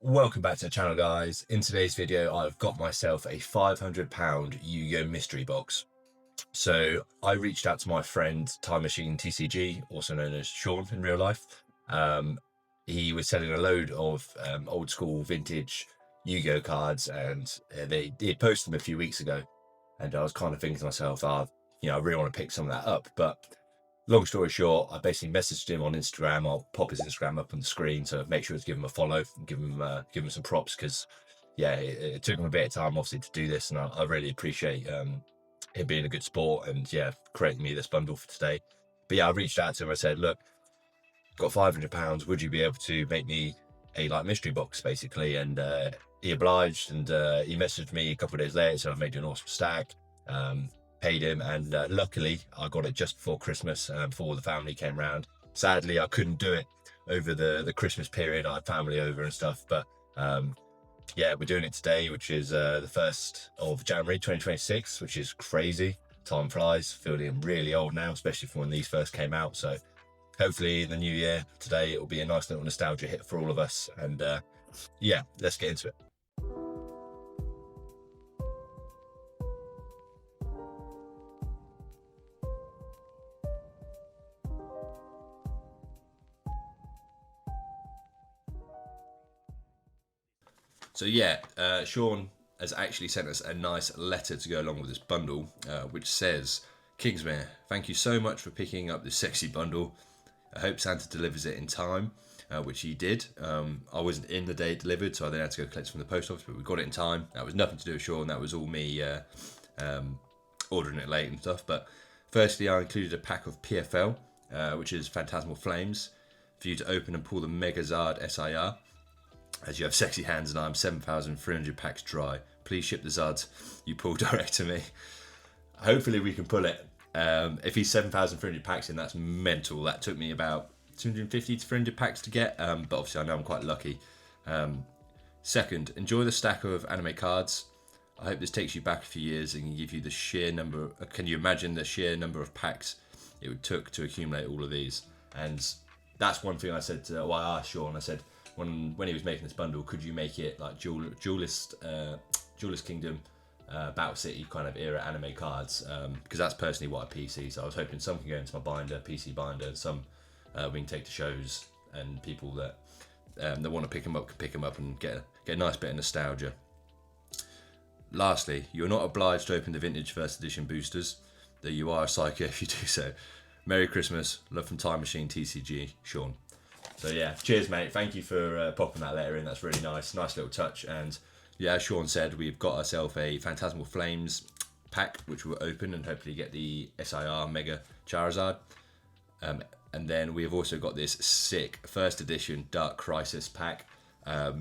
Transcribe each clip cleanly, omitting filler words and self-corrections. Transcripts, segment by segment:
Welcome back to the channel, guys. In today's video I've got myself a £500 Yu-Gi-Oh mystery box. So I reached out to my friend Time Machine TCG, also known as Sean in real life. He was selling a load of old school vintage Yu-Gi-Oh cards, and he had posted them a few weeks ago, and I was kind of thinking to myself, I really want to pick some of that up. But long story short, I basically messaged him on Instagram. I'll pop his Instagram up on the screen, so make sure to give him a follow and give him some props, because it took him a bit of time obviously to do this, and I really appreciate him being a good sport and creating me this bundle for today. But I reached out to him. I said, look, got £500, would you be able to make me a mystery box basically? And he obliged, and he messaged me a couple of days later, so I made you an awesome stack. Paid him, and luckily I got it just before Christmas, before the family came round. Sadly I couldn't do it over the Christmas period. I had family over and stuff, but we're doing it today, which is the 1st of January 2026, which is crazy. Time flies. Feeling really old now, especially from when these first came out. So hopefully in the new year today it will be a nice little nostalgia hit for all of us. And let's get into it. So Sean has actually sent us a nice letter to go along with this bundle, which says, Kingsmere, thank you so much for picking up this sexy bundle. I hope Santa delivers it in time, which he did. I wasn't in the day it delivered, so I then had to go collect it from the post office, but we got it in time. That was nothing to do with Sean, that was all me ordering it late and stuff. But firstly, I included a pack of PFL, which is Phantasmal Flames, for you to open and pull the Mega Zard SIR. As you have sexy hands and I'm 7,300 packs dry, please ship the Zards you pull direct to me. Hopefully we can pull it. If he's 7,300 packs in, that's mental. That took me about 250 to 300 packs to get, but obviously I know I'm quite lucky. Second, enjoy the stack of anime cards. I hope this takes you back a few years and can give you the sheer number. Can you imagine the sheer number of packs it took to accumulate all of these? And that's one thing I said to, I asked Sean, I said, when he was making this bundle, could you make it like Duelist Kingdom, Battle City kind of era anime cards? Because that's personally what I PC. So I was hoping some can go into my binder, PC binder, and some we can take to shows, and people that want to pick them up can pick them up and get a nice bit of nostalgia. Lastly, you're not obliged to open the vintage first edition boosters, though you are a psycho if you do so. Merry Christmas, love from Time Machine TCG, Sean. So cheers mate, thank you for popping that letter in, that's really nice little touch. And as Sean said, we've got ourselves a Phantasmal Flames pack, which we'll open and hopefully get the SIR Mega Charizard. And then we've also got this sick first edition Dark Crisis pack. I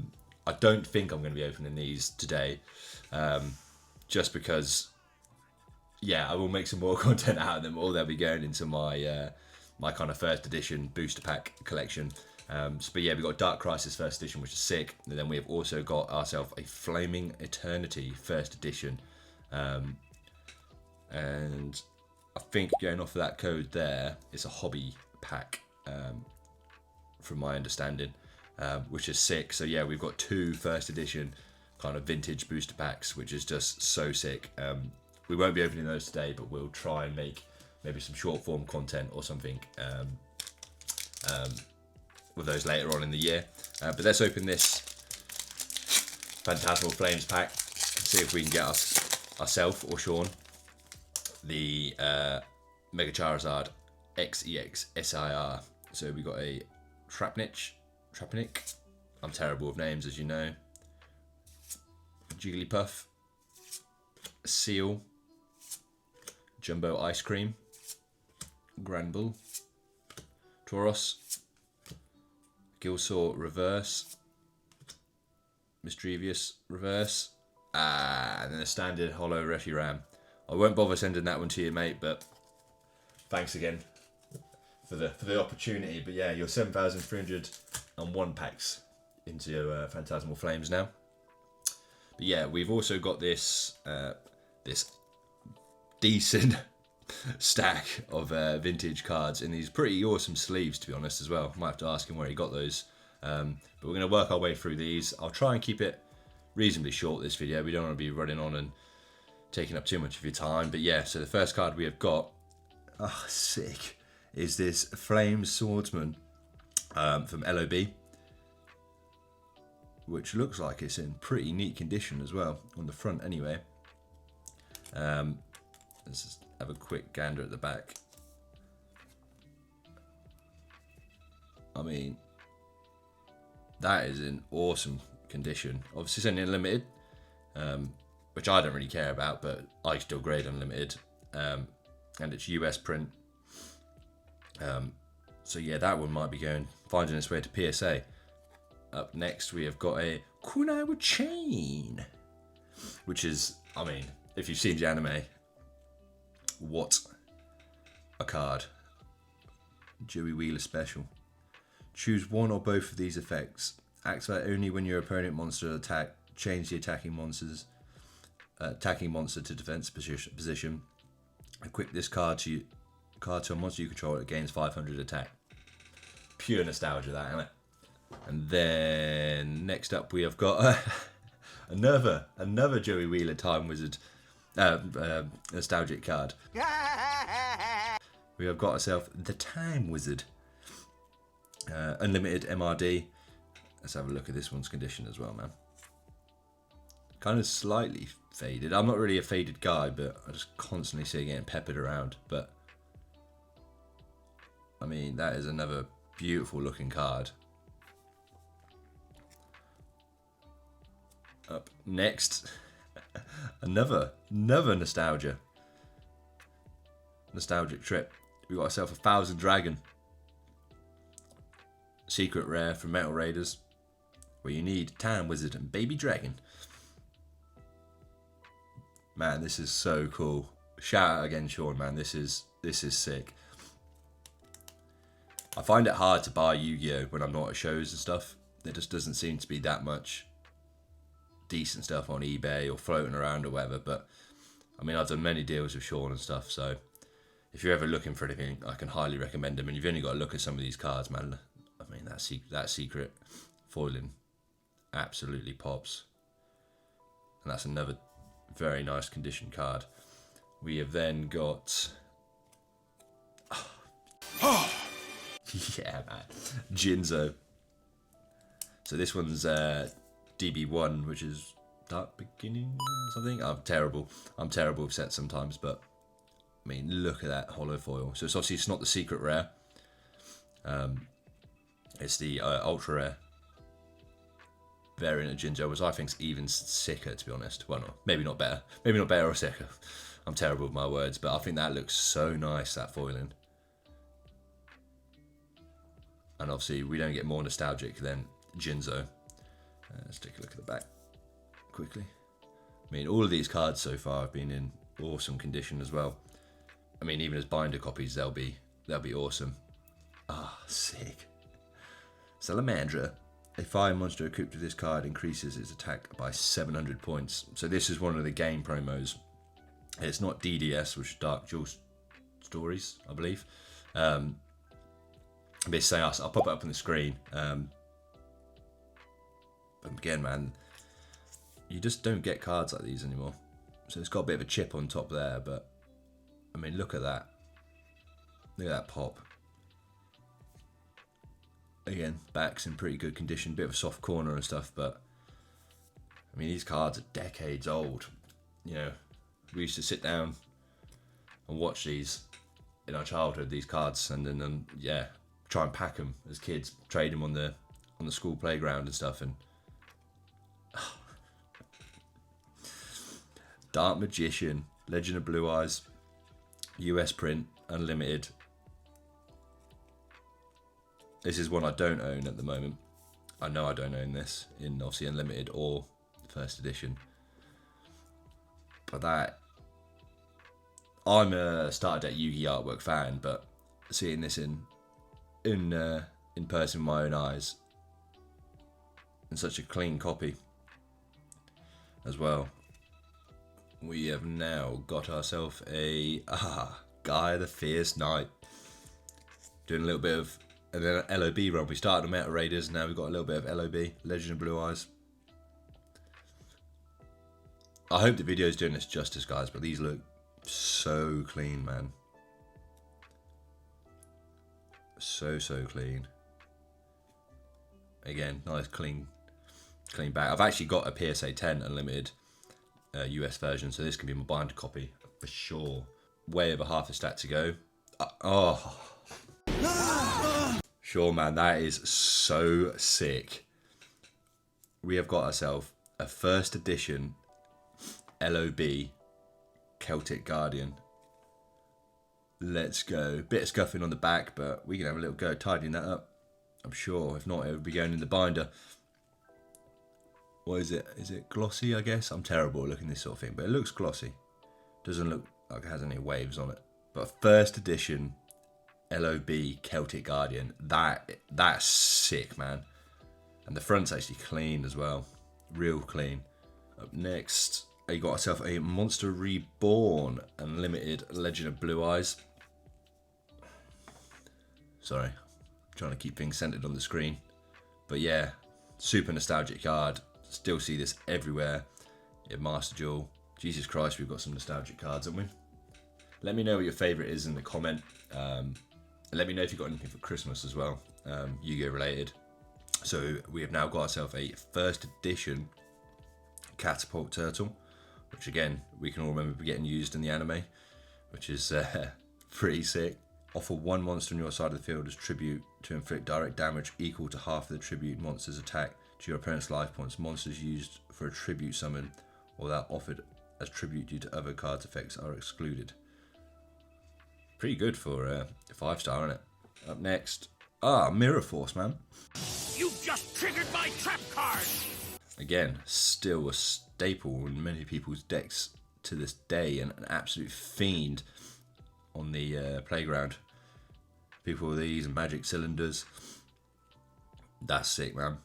don't think I'm going to be opening these today, just because I will make some more content out of them, or they'll be going into my my kind of first edition booster pack collection. But we've got Dark Crisis first edition, which is sick, and then we have also got ourselves a Flaming Eternity first edition, and I think going off of that code there, it's a hobby pack, from my understanding, which is sick. So we've got 2 first edition kind of vintage booster packs, which is just so sick. We won't be opening those today, but we'll try and make maybe some short form content or something with those later on in the year. But let's open this Phantasmal Flames pack and see if we can get ourselves or Sean the Mega Charizard XEX SIR. So we got a Trapnic. I'm terrible with names, as you know. Jigglypuff, Seal, Jumbo Ice Cream, Granbull, Tauros, Gilsaw Reverse, Mischievous Reverse, and then a standard Holo Reshiram. I won't bother sending that one to you, mate, but thanks again for the opportunity. But you're 7,301 packs into Phantasmal Flames now. But we've also got this this decent stack of vintage cards in these pretty awesome sleeves, to be honest, as well. Might have to ask him where he got those. But we're going to work our way through these. I'll try and keep it reasonably short, this video. We don't want to be running on and taking up too much of your time. But yeah, so the first card we have got, sick, is this Flame Swordsman from LOB, which looks like it's in pretty neat condition as well, on the front anyway. Let's just have a quick gander at the back. I mean, that is in awesome condition. Obviously it's only unlimited, which I don't really care about, but I still grade unlimited. And it's US print. So yeah, that one might be finding its way to PSA. Up next we have got a Kunai with Chain, which is, I mean, if you've seen the anime, what a card. Joey Wheeler special. Choose one or both of these effects. Activate only when your opponent monster attack. Change the attacking monster to defense position. Equip this card to a monster you control. It gains 500 attack. Pure nostalgia, that, isn't it? And then next up we have got another Joey Wheeler Time Wizard nostalgic card. We have got ourselves the Time Wizard. Unlimited MRD. Let's have a look at this one's condition as well, man. Kind of slightly faded. I'm not really a faded guy, but I just constantly see it getting peppered around. But I mean, that is another beautiful looking card. Up next, another nostalgic trip. We got ourselves a Thousand Dragon. Secret rare from Metal Raiders, where you need Time Wizard and Baby Dragon. Man, this is so cool. Shout out again, Sean, man. This is sick. I find it hard to buy Yu-Gi-Oh when I'm not at shows and stuff. There just doesn't seem to be that much decent stuff on eBay or floating around or whatever. But I mean, I've done many deals with Sean and stuff, so if you're ever looking for anything, I can highly recommend them. And you've only got to look at some of these cards, man. I mean, that secret foiling absolutely pops. And that's another very nice condition card. We have then got yeah, man, Jinzo. So this one's DB1, which is Dark Beginning or something. I'm terrible with sets sometimes, but I mean, look at that hollow foil. So it's obviously, it's not the secret rare. It's the ultra rare variant of Jinzo, which I think's even sicker, to be honest. Well, no, maybe not better or sicker. I'm terrible with my words, but I think that looks so nice, that foiling. And obviously, we don't get more nostalgic than Jinzo. Let's take a look at the back quickly. I mean, all of these cards so far have been in awesome condition as well. I mean, even as binder copies, they'll be awesome. Ah, sick. Salamandra. A fire monster equipped with this card increases its attack by 700 points. So this is one of the game promos. It's not DDS, which is Dark Duel Stories, I believe. But it's saying, I'll pop it up on the screen. But again, man, you just don't get cards like these anymore. So it's got a bit of a chip on top there, but I mean, look at that. Look at that pop. Again, back's in pretty good condition, bit of a soft corner and stuff, but I mean, these cards are decades old. You know, we used to sit down and watch these in our childhood, these cards, and then yeah, try and pack them as kids, trade them on the school playground and stuff. And Dark Magician, Legend of Blue Eyes, US print, unlimited. This is one I don't own at the moment. I know I don't own this in obviously unlimited or first edition. But that, I'm a starter deck Yugi artwork fan, but seeing this in person with my own eyes, and such a clean copy as well. We have now got ourselves a Guy the Fierce Knight. Doing a little bit of And then an LOB run. We started on Meta Raiders, now we've got a little bit of LOB, Legend of Blue Eyes. I hope the video is doing this justice, guys, but these look so clean, man. So clean. Again, nice clean back. I've actually got a PSA 10 Unlimited US version, so this can be my binder copy for sure. Way over half a stack to go. Oh. Sure, man, that is so sick. We have got ourselves a first edition LOB Celtic Guardian. Let's go. Bit of scuffing on the back, but we can have a little go tidying that up, I'm sure. If not, it would be going in the binder. What is it? Is it glossy, I guess? I'm terrible at looking at this sort of thing, but it looks glossy. Doesn't look like it has any waves on it. But first edition LOB Celtic Guardian, that's sick, man. And the front's actually clean as well. Real clean. Up next, you got yourself a Monster Reborn Unlimited Legend of Blue Eyes. Sorry, trying to keep things centered on the screen. But yeah, super nostalgic card. Still see this everywhere. Yeah, Master Jewel. Jesus Christ, we've got some nostalgic cards, haven't we? Let me know what your favourite is in the comment. Let me know if you've got anything for Christmas as well, Yu-Gi-Oh related. So we have now got ourselves a first edition Catapult Turtle, which again, we can all remember getting used in the anime, which is pretty sick. Offer one monster on your side of the field as tribute to inflict direct damage equal to half of the tribute monster's attack to your opponent's life points. Monsters used for a tribute summon or that offered as tribute due to other cards' effects are excluded. Pretty good for a 5-star, isn't it? Up next, Mirror Force, man. You just triggered my trap card! Again, still a staple in many people's decks to this day, and an absolute fiend on the playground. People with these and magic cylinders. That's sick, man.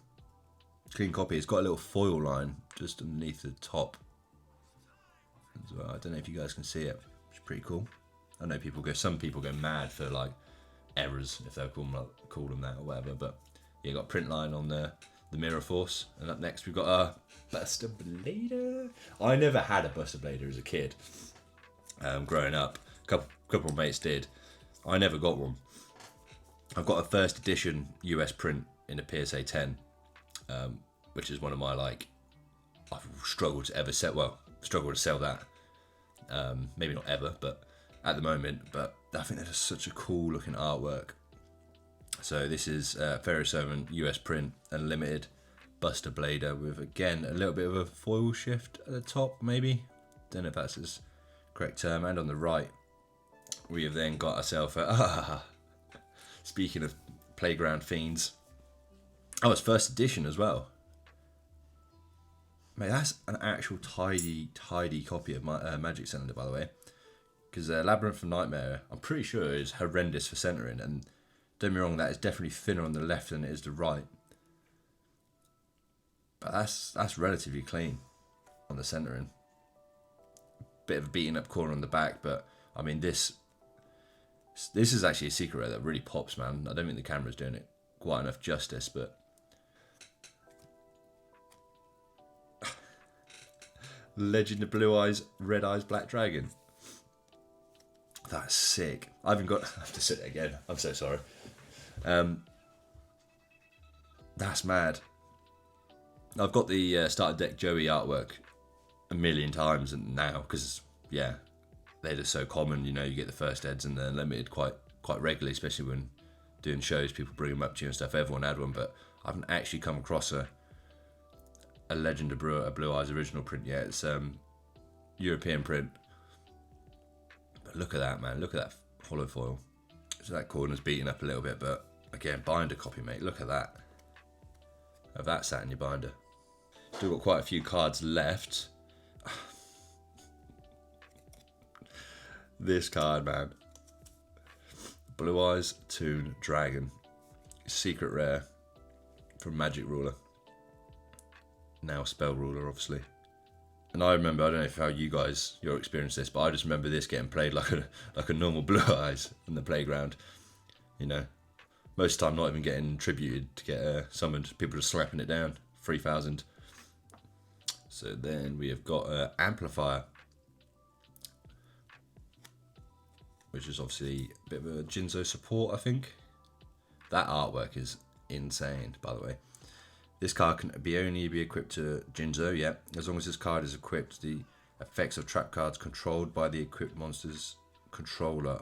Clean copy. It's got a little foil line just underneath the top as well. I don't know if you guys can see it. It's pretty cool. I know some people go mad for like errors if they'll call them that or whatever. But yeah, got print line on the Mirror Force. And up next we've got a Buster Blader. I never had a Buster Blader as a kid. Growing up, a couple of mates did. I never got one. I've got a first edition US print in a PSA 10, which is one of my I've struggled to sell that. Maybe not ever, but at the moment. But I think that is such a cool looking artwork. So this is Ferris Omen US print Unlimited Buster Blader with again a little bit of a foil shift at the top, maybe. Don't know if that's his correct term. And on the right, we have then got ourselves a speaking of playground fiends. Oh, it's first edition as well. Mate, that's an actual tidy copy of my Magic Cylinder, by the way. Because Labyrinth of Nightmare, I'm pretty sure is horrendous for centering, and don't get me wrong, that is definitely thinner on the left than it is the right. But that's relatively clean on the centering. Bit of a beaten up corner on the back, but I mean this is actually a secret rare that really pops, man. I don't think the camera's doing it quite enough justice, but Legend of Blue Eyes, Red Eyes, Black Dragon. That's sick. I have to sit it again. I'm so sorry. That's mad. I've got the starter deck Joey artwork a million times and now, because yeah, they're just so common. You know, you get the first eds and the limited quite regularly, especially when doing shows. People bring them up to you and stuff. Everyone had one, but I haven't actually come across a Legend of Blue Eyes original print yet. It's European print. But look at that, man. Look at that hollow foil. So that corner's beaten up a little bit, but again, binder copy, mate. Look at that. Have that sat in your binder. Still got quite a few cards left. This card, man. Blue Eyes Toon Dragon. Secret rare from Magic Ruler. Now Spell Ruler, obviously. And I remember, I don't know how your experience this, but I just remember this getting played like a normal Blue Eyes in the playground. You know, Most of the time not even getting tributed to get summoned. People just slapping it down. 3,000. So then we have got Amplifier, which is obviously a bit of a Jinzo support, I think. That artwork is insane, by the way. This card can only be equipped to Jinzo, yeah. As long as this card is equipped, the effects of trap cards controlled by the equipped monster's controller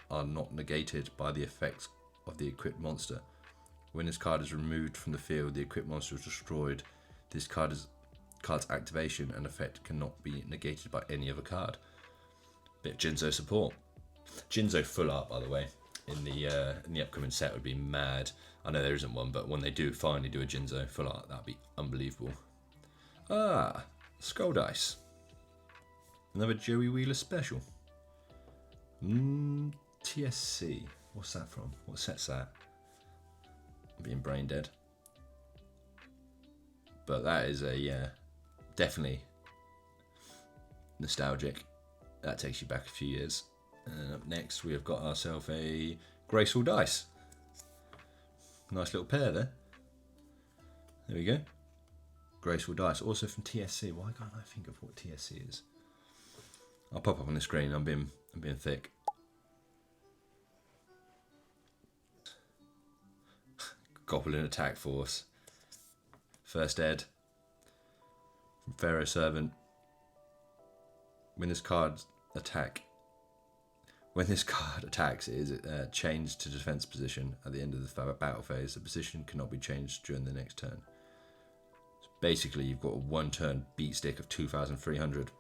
are not negated by the effects of the equipped monster. When this card is removed from the field, the equipped monster is destroyed. This card's activation and effect cannot be negated by any other card. Bit of Jinzo support. Jinzo full art, by the way, in the upcoming set would be mad. I know there isn't one, but when they do finally do a Jinzo full art, that'd be unbelievable. Ah, Skull Dice. Another Joey Wheeler special. TSC. What's that from? What set's that? I'm being brain dead. But that is definitely nostalgic. That takes you back a few years. And up next we have got ourselves a Graceful Dice. Nice little pair there. There we go. Graceful Dice, also from TSC. Why can't I think of what TSC is? I'll pop up on the screen. I'm being thick. Goblin Attack Force. First Ed. From Pharaoh Servant. When this card attacks, it is changed to defense position at the end of the battle phase. The position cannot be changed during the next turn. So basically, you've got a 1-turn beat stick of 2,300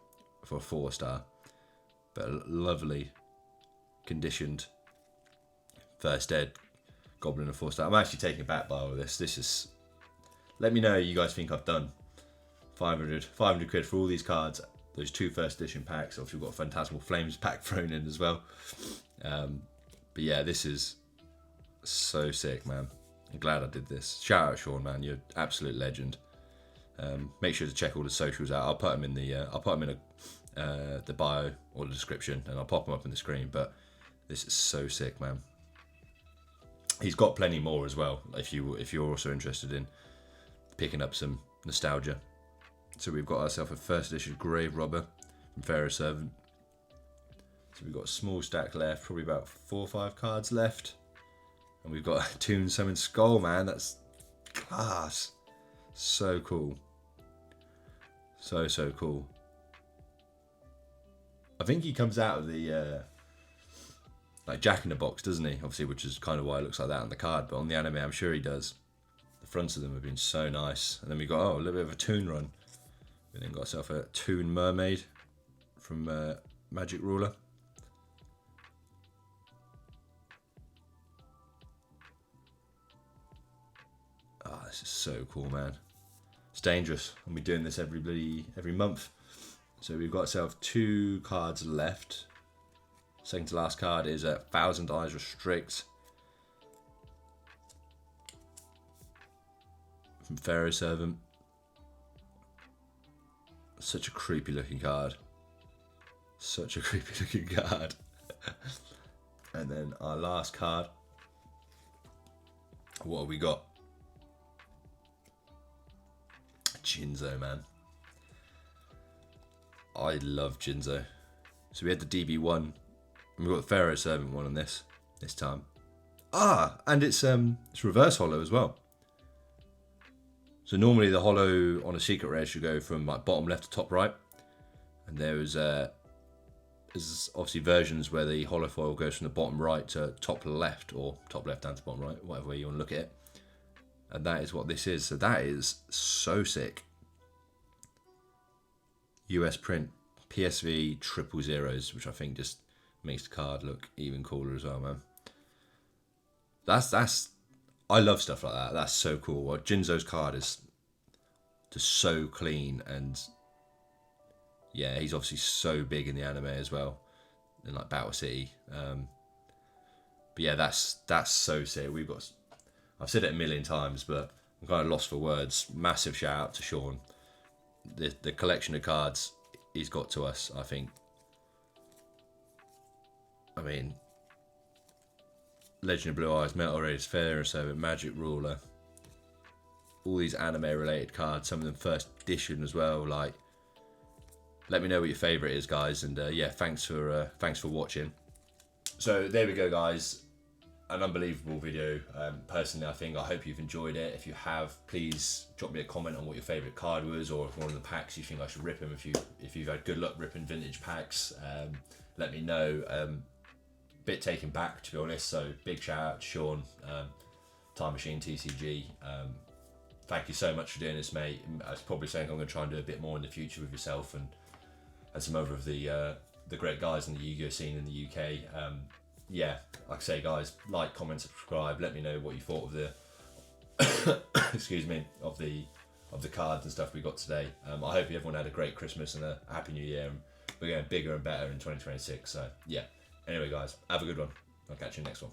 for a 4-star, but a lovely conditioned first ed goblin of 4-star. I'm actually taken aback by all this. This is. Let me know how you guys think I've done. 500 quid for all these cards. Those 2 first edition packs. Obviously, we've got a Phantasmal Flames pack thrown in as well. But yeah, this is so sick, man. I'm glad I did this. Shout out Sean, man. You're an absolute legend. Make sure to check all the socials out. I'll put them in the bio or the description, and I'll pop them up on the screen. But this is so sick, man. He's got plenty more as well. If you're also interested in picking up some nostalgia. So we've got ourselves a first edition Grave Robber from Pharaoh Servant. So we've got a small stack left, probably about 4 or 5 cards left. And we've got a Toon Summon Skull, man. That's class. So cool. So cool. I think he comes out of the like Jack in the Box, doesn't he? Obviously, which is kind of why it looks like that on the card. But on the anime, I'm sure he does. The fronts of them have been so nice. And then we got a little bit of a Toon run. We then got ourselves a Toon Mermaid from Magic Ruler. Oh, this is so cool, man. It's dangerous. And we're doing this every month. So we've got ourselves 2 cards left. Second to last card is a Thousand Eyes Restrict from Pharaoh Servant. Such a creepy looking card. Such a creepy looking card. And then our last card. What have we got? Jinzo, man. I love Jinzo. So we had the DB1. And we've got the Pharaoh Servant one on this time. Ah, and it's reverse holo as well. So normally the holo on a secret rare should go from like bottom left to top right, and there's obviously versions where the holo foil goes from the bottom right to top left, or top left down to bottom right, whatever way you want to look at it. And that is what this is. So that is so sick. US print, PSV 000s, which I think just makes the card look even cooler as well, man. That's I love stuff like that. That's so cool. Well, Jinzo's card is just so clean, and yeah, he's obviously so big in the anime as well, in like Battle City. But yeah, that's so sick. I've said it a million times, but I'm kind of lost for words. Massive shout out to Sean. The collection of cards he's got to us, I think. I mean, Legend of Blue Eyes, Metal Raiders, Feather and Servant, Magic Ruler. All these anime related cards, some of them first edition as well. Like, let me know what your favourite is, guys. And yeah, thanks for watching. So there we go, guys. An unbelievable video. Personally, I hope you've enjoyed it. If you have, please drop me a comment on what your favourite card was, or if one of the packs you think I should rip them. If you've had good luck ripping vintage packs, let me know. Bit taken back, to be honest. So big shout out to Sean, Time Machine TCG. Thank you so much for doing this, mate. I was probably saying I'm going to try and do a bit more in the future with yourself and some other of the great guys in the Yu-Gi-Oh scene in the UK. Yeah, like I say, guys, like, comment, subscribe. Let me know what you thought of the excuse me, of the cards and stuff we got today. I hope everyone had a great Christmas and a happy New Year. And we're getting bigger and better in 2026. So yeah. Anyway, guys, have a good one. I'll catch you next one.